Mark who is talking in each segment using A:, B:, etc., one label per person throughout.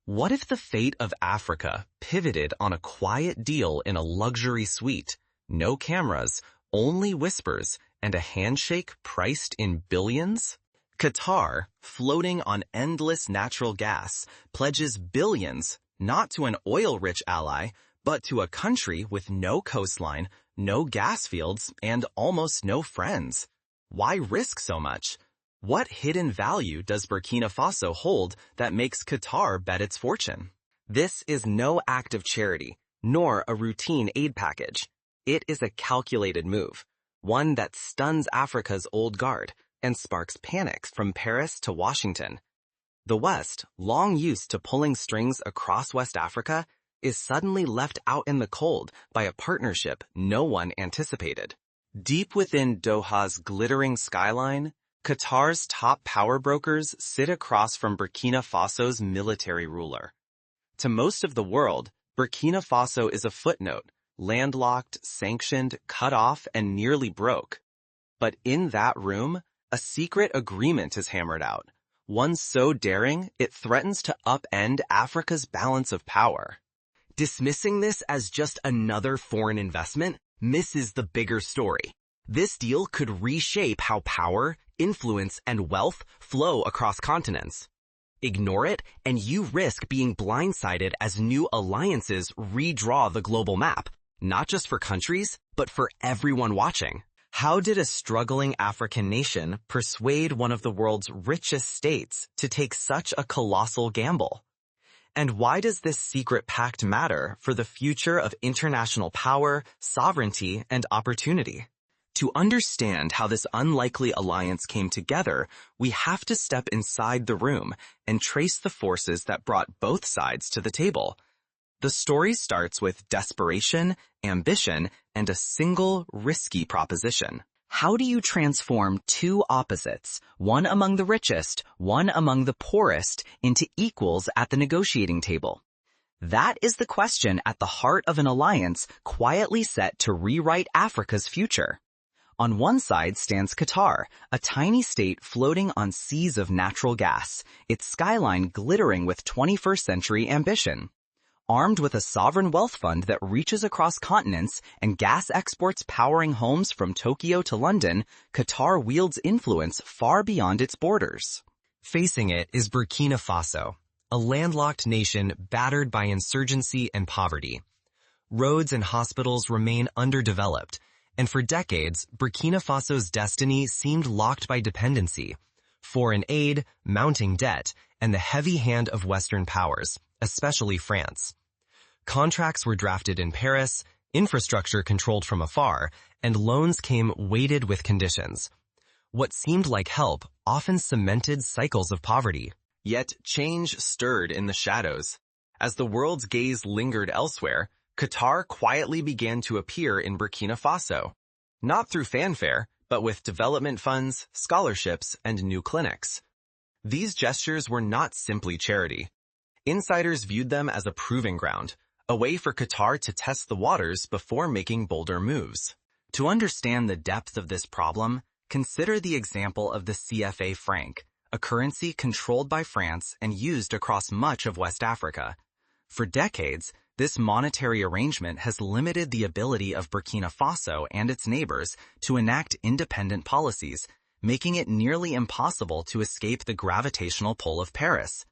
A: What if the fate of Africa pivoted on a quiet deal in a luxury suite? No cameras, only whispers, and a handshake priced in billions? Qatar, floating on endless natural gas, pledges billions, not to an oil-rich ally, but to a country with no coastline, no gas fields, and almost no friends. Why risk so much? What hidden value does Burkina Faso hold that makes Qatar bet its fortune? This is no act of charity, nor a routine aid package. It is a calculated move, one that stuns Africa's old guard and sparks panics from Paris to Washington. The West, long used to pulling strings across West Africa, is suddenly left out in the cold by a partnership no one anticipated. Deep within Doha's glittering skyline, Qatar's top power brokers sit across from Burkina Faso's military ruler. To most of the world, Burkina Faso is a footnote, landlocked, sanctioned, cut off, and nearly broke. But in that room, a secret agreement is hammered out, one so daring it threatens to upend Africa's balance of power. Dismissing this as just another foreign investment misses the bigger story. This deal could reshape how power, influence, and wealth flow across continents. Ignore it, and you risk being blindsided as new alliances redraw the global map, not just for countries, but for everyone watching. How did a struggling African nation persuade one of the world's richest states to take such a colossal gamble? And why does this secret pact matter for the future of international power, sovereignty, and opportunity? To understand how this unlikely alliance came together, we have to step inside the room and trace the forces that brought both sides to the table. The story starts with desperation, ambition, and a single risky proposition. How do you transform two opposites, one among the richest, one among the poorest, into equals at the negotiating table? That is the question at the heart of an alliance quietly set to rewrite Africa's future. On one side stands Qatar, a tiny state floating on seas of natural gas, its skyline glittering with 21st century ambition. Armed with a sovereign wealth fund that reaches across continents and gas exports powering homes from Tokyo to London, Qatar wields influence far beyond its borders. Facing it is Burkina Faso, a landlocked nation battered by insurgency and poverty. Roads and hospitals remain underdeveloped, and for decades, Burkina Faso's destiny seemed locked by dependency, foreign aid, mounting debt, and the heavy hand of Western powers, especially France. Contracts were drafted in Paris, infrastructure controlled from afar, and loans came weighted with conditions. What seemed like help often cemented cycles of poverty. Yet change stirred in the shadows. As the world's gaze lingered elsewhere, Qatar quietly began to appear in Burkina Faso. Not through fanfare, but with development funds, scholarships, and new clinics. These gestures were not simply charity. Insiders viewed them as a proving ground, a way for Qatar to test the waters before making bolder moves. To understand the depth of this problem, consider the example of the CFA franc, a currency controlled by France and used across much of West Africa. For decades, this monetary arrangement has limited the ability of Burkina Faso and its neighbors to enact independent policies, making it nearly impossible to escape the gravitational pull of Paris.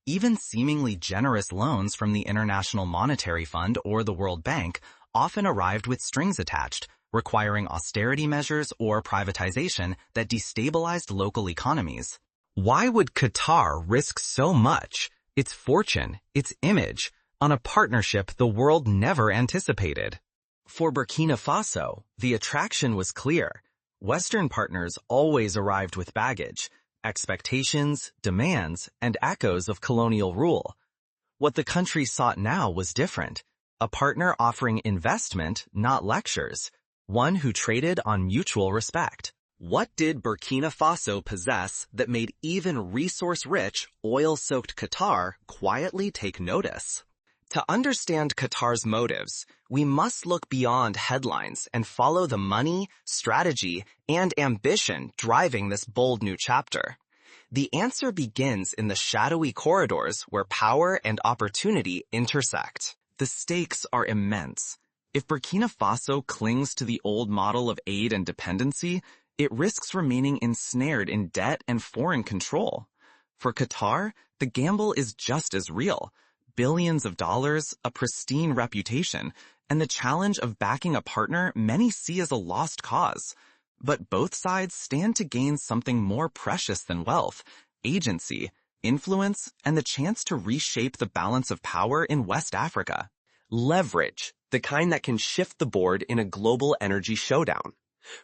A: Even seemingly generous loans from the International Monetary Fund or the World Bank often arrived with strings attached, requiring austerity measures or privatization that destabilized local economies. Why would Qatar risk so much, its fortune, its image, on a partnership the world never anticipated? For Burkina Faso, the attraction was clear. Western partners always arrived with baggage, expectations, demands, and echoes of colonial rule. What the country sought now was different. A partner offering investment, not lectures. One who traded on mutual respect. What did Burkina Faso possess that made even resource-rich, oil-soaked Qatar quietly take notice? To understand Qatar's motives, we must look beyond headlines and follow the money, strategy, and ambition driving this bold new chapter. The answer begins in the shadowy corridors where power and opportunity intersect. The stakes are immense. If Burkina Faso clings to the old model of aid and dependency, it risks remaining ensnared in debt and foreign control. For Qatar, the gamble is just as real. Billions of dollars, a pristine reputation, and the challenge of backing a partner many see as a lost cause. But both sides stand to gain something more precious than wealth: agency, influence, and the chance to reshape the balance of power in West Africa. Leverage, the kind that can shift the board in a global energy showdown.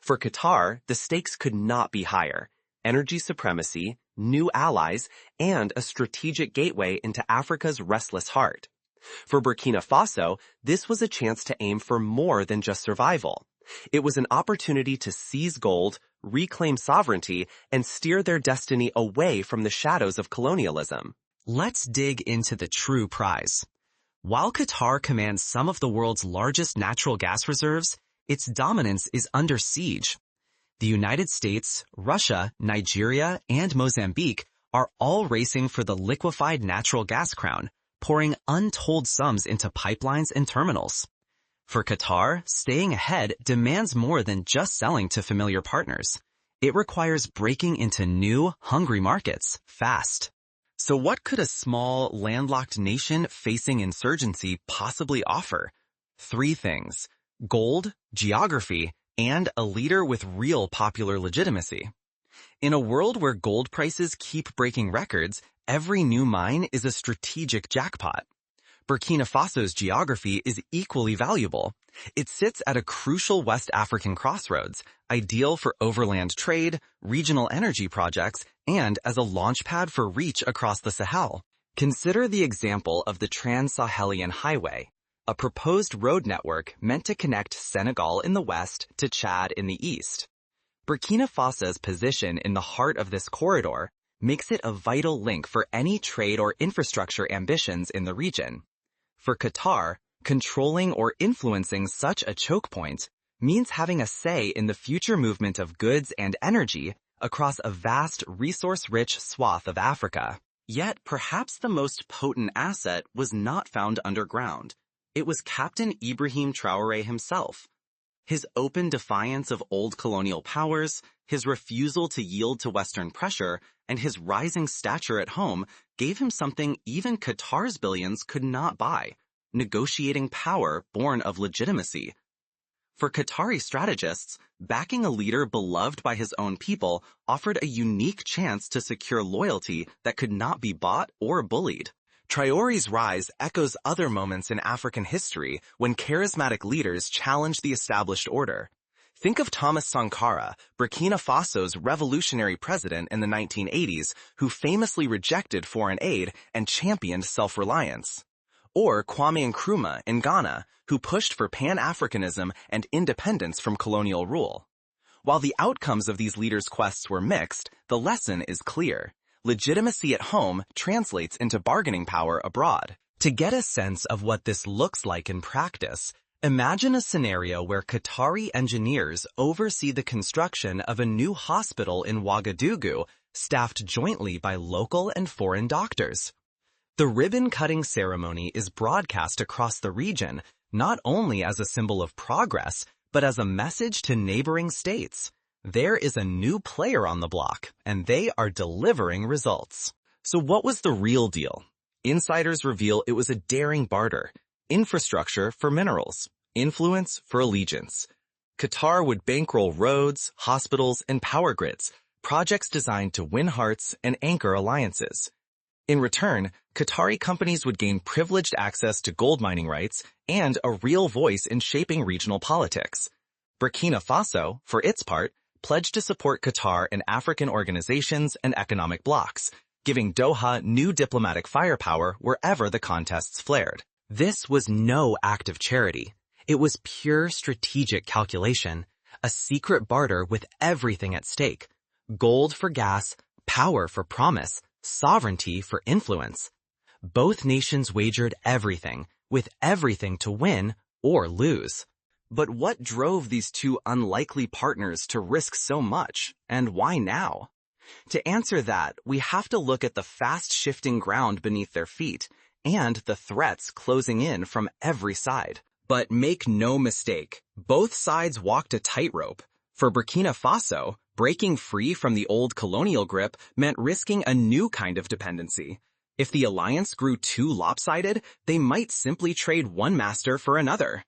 A: For Qatar, the stakes could not be higher: energy supremacy, new allies, and a strategic gateway into Africa's restless heart. For Burkina Faso, this was a chance to aim for more than just survival. It was an opportunity to seize gold, reclaim sovereignty, and steer their destiny away from the shadows of colonialism. Let's dig into the true prize. While Qatar commands some of the world's largest natural gas reserves, its dominance is under siege. The United States, Russia, Nigeria, and Mozambique are all racing for the liquefied natural gas crown, pouring untold sums into pipelines and terminals. For Qatar, staying ahead demands more than just selling to familiar partners. It requires breaking into new, hungry markets fast. So what could a small, landlocked nation facing insurgency possibly offer? 3 things: gold, geography, and a leader with real popular legitimacy. In a world where gold prices keep breaking records, every new mine is a strategic jackpot. Burkina Faso's geography is equally valuable. It sits at a crucial West African crossroads, ideal for overland trade, regional energy projects, and as a launchpad for reach across the Sahel. Consider the example of the Trans-Sahelian Highway, a proposed road network meant to connect Senegal in the west to Chad in the east. Burkina Faso's position in the heart of this corridor makes it a vital link for any trade or infrastructure ambitions in the region. For Qatar, controlling or influencing such a choke point means having a say in the future movement of goods and energy across a vast, resource-rich swath of Africa. Yet perhaps the most potent asset was not found underground. It was Captain Ibrahim Traoré himself. His open defiance of old colonial powers, his refusal to yield to Western pressure, and his rising stature at home gave him something even Qatar's billions could not buy: negotiating power born of legitimacy. For Qatari strategists, backing a leader beloved by his own people offered a unique chance to secure loyalty that could not be bought or bullied. Traoré's rise echoes other moments in African history when charismatic leaders challenged the established order. Think of Thomas Sankara, Burkina Faso's revolutionary president in the 1980s, who famously rejected foreign aid and championed self-reliance. Or Kwame Nkrumah in Ghana, who pushed for Pan-Africanism and independence from colonial rule. While the outcomes of these leaders' quests were mixed, the lesson is clear: legitimacy at home translates into bargaining power abroad. To get a sense of what this looks like in practice, imagine a scenario where Qatari engineers oversee the construction of a new hospital in Ouagadougou, staffed jointly by local and foreign doctors. The ribbon-cutting ceremony is broadcast across the region, not only as a symbol of progress, but as a message to neighboring states. There is a new player on the block, and they are delivering results. So what was the real deal? Insiders reveal it was a daring barter: infrastructure for minerals, influence for allegiance. Qatar would bankroll roads, hospitals, and power grids, projects designed to win hearts and anchor alliances. In return, Qatari companies would gain privileged access to gold mining rights and a real voice in shaping regional politics. Burkina Faso, for its part, pledged to support Qatar in African organizations and economic blocs, giving Doha new diplomatic firepower wherever the contests flared. This was no act of charity. It was pure strategic calculation, a secret barter with everything at stake: gold for gas, power for promise, sovereignty for influence. Both nations wagered everything, with everything to win or lose. But what drove these two unlikely partners to risk so much, and why now? To answer that, we have to look at the fast-shifting ground beneath their feet and the threats closing in from every side. But make no mistake, both sides walked a tightrope. For Burkina Faso, breaking free from the old colonial grip meant risking a new kind of dependency. If the alliance grew too lopsided, they might simply trade one master for another.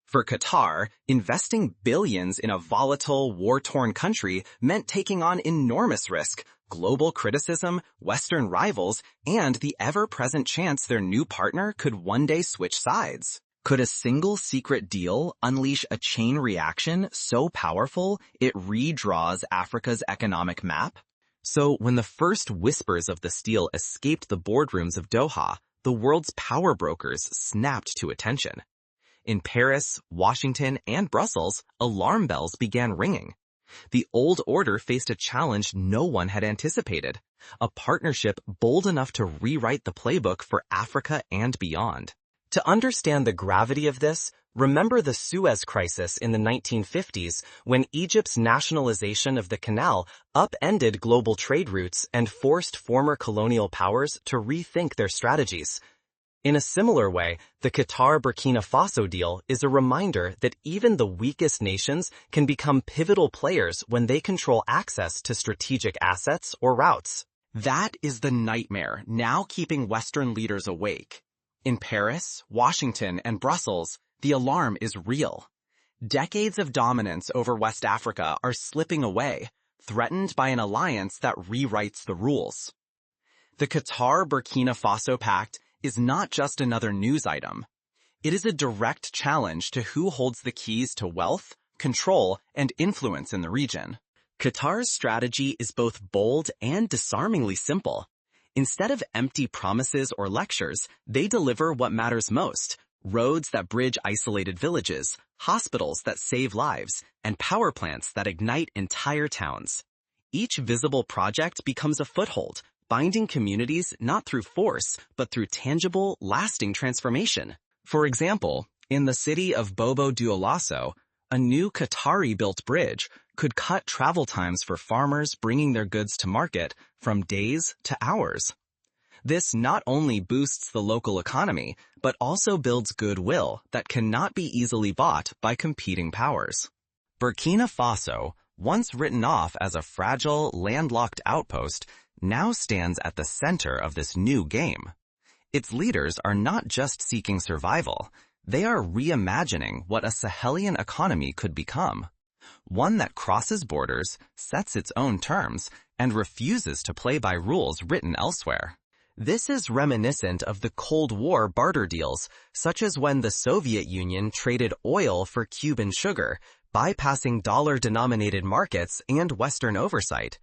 A: For Qatar, investing billions in a volatile, war-torn country meant taking on enormous risk, global criticism, Western rivals, and the ever-present chance their new partner could one day switch sides. Could a single secret deal unleash a chain reaction so powerful it redraws Africa's economic map? So when the first whispers of the deal escaped the boardrooms of Doha, the world's power brokers snapped to attention. In Paris, Washington, and Brussels, alarm bells began ringing. The old order faced a challenge no one had anticipated, a partnership bold enough to rewrite the playbook for Africa and beyond. To understand the gravity of this, remember the Suez Crisis in the 1950s when Egypt's nationalization of the canal upended global trade routes and forced former colonial powers to rethink their strategies. In a similar way, the Qatar-Burkina Faso deal is a reminder that even the weakest nations can become pivotal players when they control access to strategic assets or routes. That is the nightmare now keeping Western leaders awake. In Paris, Washington, and Brussels, the alarm is real. Decades of dominance over West Africa are slipping away, threatened by an alliance that rewrites the rules. The Qatar-Burkina Faso Pact is not just another news item. It is a direct challenge to who holds the keys to wealth, control, and influence in the region. Qatar's strategy is both bold and disarmingly simple. Instead of empty promises or lectures, they deliver what matters most: roads that bridge isolated villages, hospitals that save lives, and power plants that ignite entire towns. Each visible project becomes a foothold, binding communities not through force, but through tangible, lasting transformation. For example, in the city of Bobo Dioulasso, a new Qatari-built bridge could cut travel times for farmers bringing their goods to market from days to hours. This not only boosts the local economy, but also builds goodwill that cannot be easily bought by competing powers. Burkina Faso, once written off as a fragile, landlocked outpost, now stands at the center of this new game. Its leaders are not just seeking survival, they are reimagining what a Sahelian economy could become. One that crosses borders, sets its own terms, and refuses to play by rules written elsewhere. This is reminiscent of the Cold War barter deals, such as when the Soviet Union traded oil for Cuban sugar, bypassing dollar-denominated markets and Western oversight.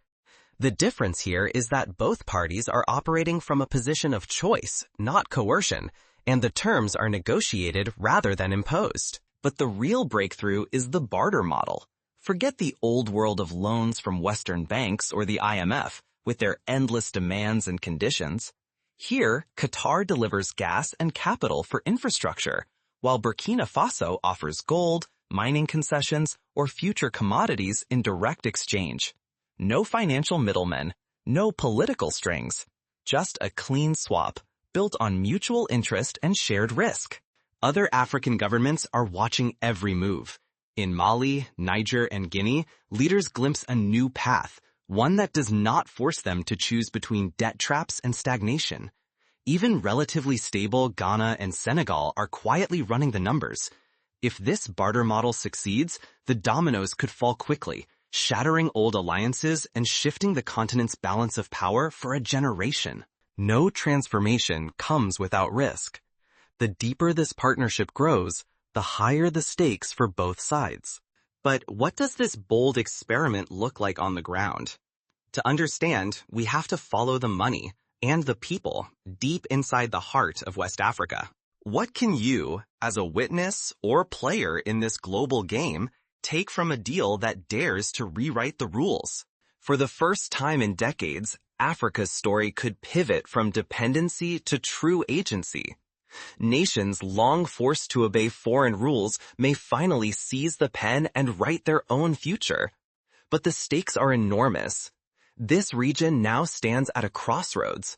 A: The difference here is that both parties are operating from a position of choice, not coercion, and the terms are negotiated rather than imposed. But the real breakthrough is the barter model. Forget the old world of loans from Western banks or the IMF, with their endless demands and conditions. Here, Qatar delivers gas and capital for infrastructure, while Burkina Faso offers gold, mining concessions, or future commodities in direct exchange. No financial middlemen, no political strings, just a clean swap built on mutual interest and shared risk. Other African governments are watching every move. In Mali, Niger, and Guinea, leaders glimpse a new path, one that does not force them to choose between debt traps and stagnation. Even relatively stable Ghana and Senegal are quietly running the numbers. If this barter model succeeds, the dominoes could fall quickly, shattering old alliances and shifting the continent's balance of power for a generation. No transformation comes without risk. The deeper this partnership grows, the higher the stakes for both sides. But what does this bold experiment look like on the ground? To understand, we have to follow the money and the people deep inside the heart of West Africa. What can you, as a witness or player in this global game, take from a deal that dares to rewrite the rules? For the first time in decades, Africa's story could pivot from dependency to true agency. Nations long forced to obey foreign rules may finally seize the pen and write their own future. But the stakes are enormous. This region now stands at a crossroads.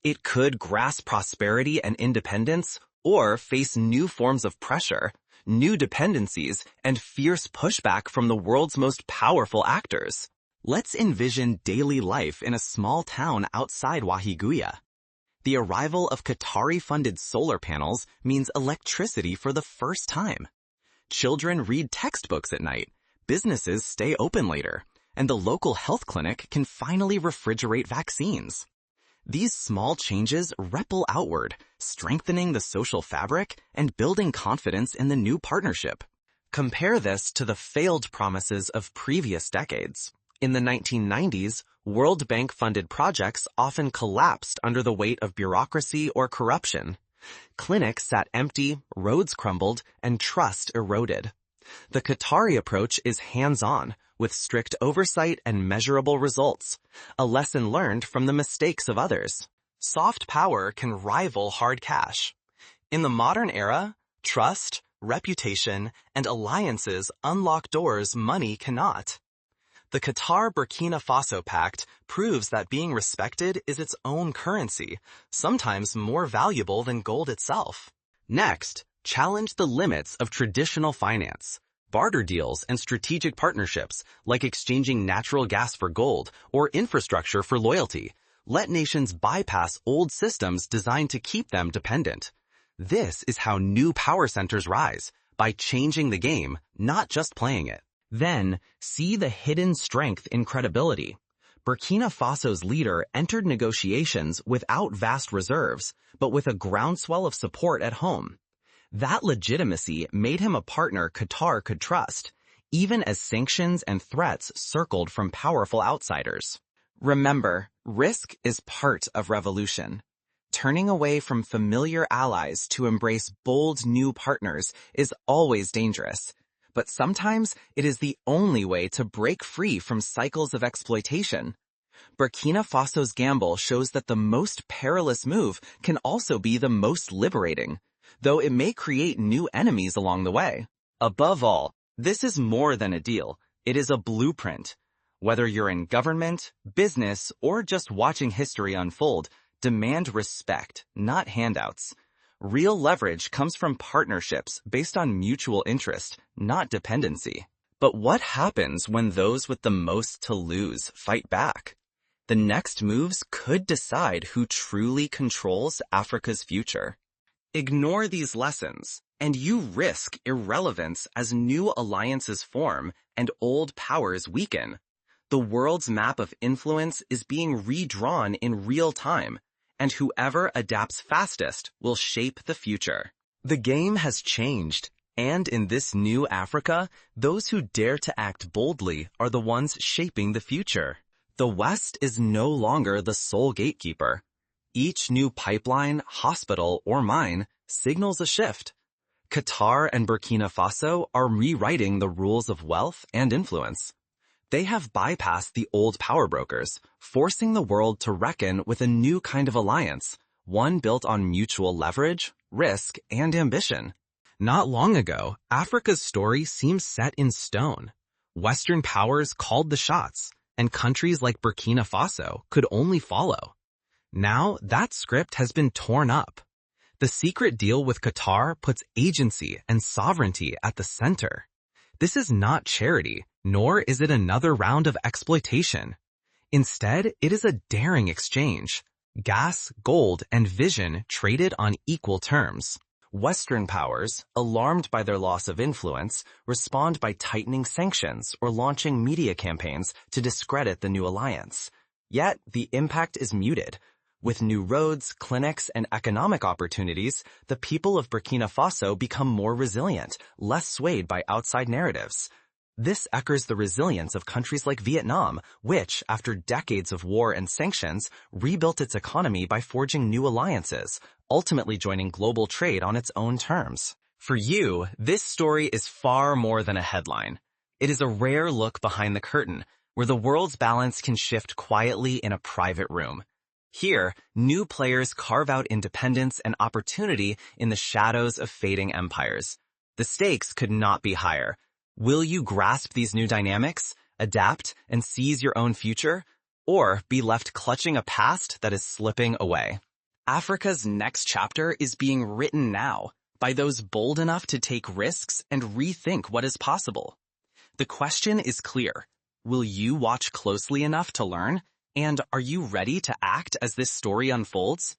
A: It could grasp prosperity and independence, or face new forms of pressure, new dependencies, and fierce pushback from the world's most powerful actors. Let's envision daily life in a small town outside Wahiguya. The arrival of Qatari-funded solar panels means electricity for the first time. Children read textbooks at night, businesses stay open later, and the local health clinic can finally refrigerate vaccines. These small changes ripple outward, strengthening the social fabric and building confidence in the new partnership. Compare this to the failed promises of previous decades. In the 1990s, World Bank-funded projects often collapsed under the weight of bureaucracy or corruption. Clinics sat empty, roads crumbled, and trust eroded. The Qatari approach is hands-on, with strict oversight and measurable results, a lesson learned from the mistakes of others. Soft power can rival hard cash. In the modern era, trust, reputation, and alliances unlock doors money cannot. The Qatar-Burkina Faso Pact proves that being respected is its own currency, sometimes more valuable than gold itself. Next, challenge the limits of traditional finance. Barter deals and strategic partnerships, like exchanging natural gas for gold or infrastructure for loyalty, let nations bypass old systems designed to keep them dependent. This is how new power centers rise, by changing the game, not just playing it. Then, see the hidden strength in credibility. Burkina Faso's leader entered negotiations without vast reserves, but with a groundswell of support at home. That legitimacy made him a partner Qatar could trust, even as sanctions and threats circled from powerful outsiders. Remember, risk is part of revolution. Turning away from familiar allies to embrace bold new partners is always dangerous. But sometimes it is the only way to break free from cycles of exploitation. Burkina Faso's gamble shows that the most perilous move can also be the most liberating, though it may create new enemies along the way. Above all, this is more than a deal. It is a blueprint. Whether you're in government, business, or just watching history unfold, demand respect, not handouts. Real leverage comes from partnerships based on mutual interest, not dependency. But what happens when those with the most to lose fight back? The next moves could decide who truly controls Africa's future. Ignore these lessons, and you risk irrelevance as new alliances form and old powers weaken. The world's map of influence is being redrawn in real time, and whoever adapts fastest will shape the future. The game has changed, and in this new Africa, those who dare to act boldly are the ones shaping the future. The West is no longer the sole gatekeeper. Each new pipeline, hospital, or mine signals a shift. Qatar and Burkina Faso are rewriting the rules of wealth and influence. They have bypassed the old power brokers, forcing the world to reckon with a new kind of alliance, one built on mutual leverage, risk, and ambition. Not long ago, Africa's story seemed set in stone. Western powers called the shots, and countries like Burkina Faso could only follow. Now, that script has been torn up. The secret deal with Qatar puts agency and sovereignty at the center. This is not charity, nor is it another round of exploitation. Instead, it is a daring exchange. Gas, gold, and vision traded on equal terms. Western powers, alarmed by their loss of influence, respond by tightening sanctions or launching media campaigns to discredit the new alliance. Yet, the impact is muted. With new roads, clinics, and economic opportunities, the people of Burkina Faso become more resilient, less swayed by outside narratives. This echoes the resilience of countries like Vietnam, which, after decades of war and sanctions, rebuilt its economy by forging new alliances, ultimately joining global trade on its own terms. For you, this story is far more than a headline. It is a rare look behind the curtain, where the world's balance can shift quietly in a private room. Here, new players carve out independence and opportunity in the shadows of fading empires. The stakes could not be higher. Will you grasp these new dynamics, adapt, and seize your own future? or be left clutching a past that is slipping away. Africa's next chapter is being written now by those bold enough to take risks and rethink what is possible. The question is clear. Will you watch closely enough to learn? And are you ready to act as this story unfolds?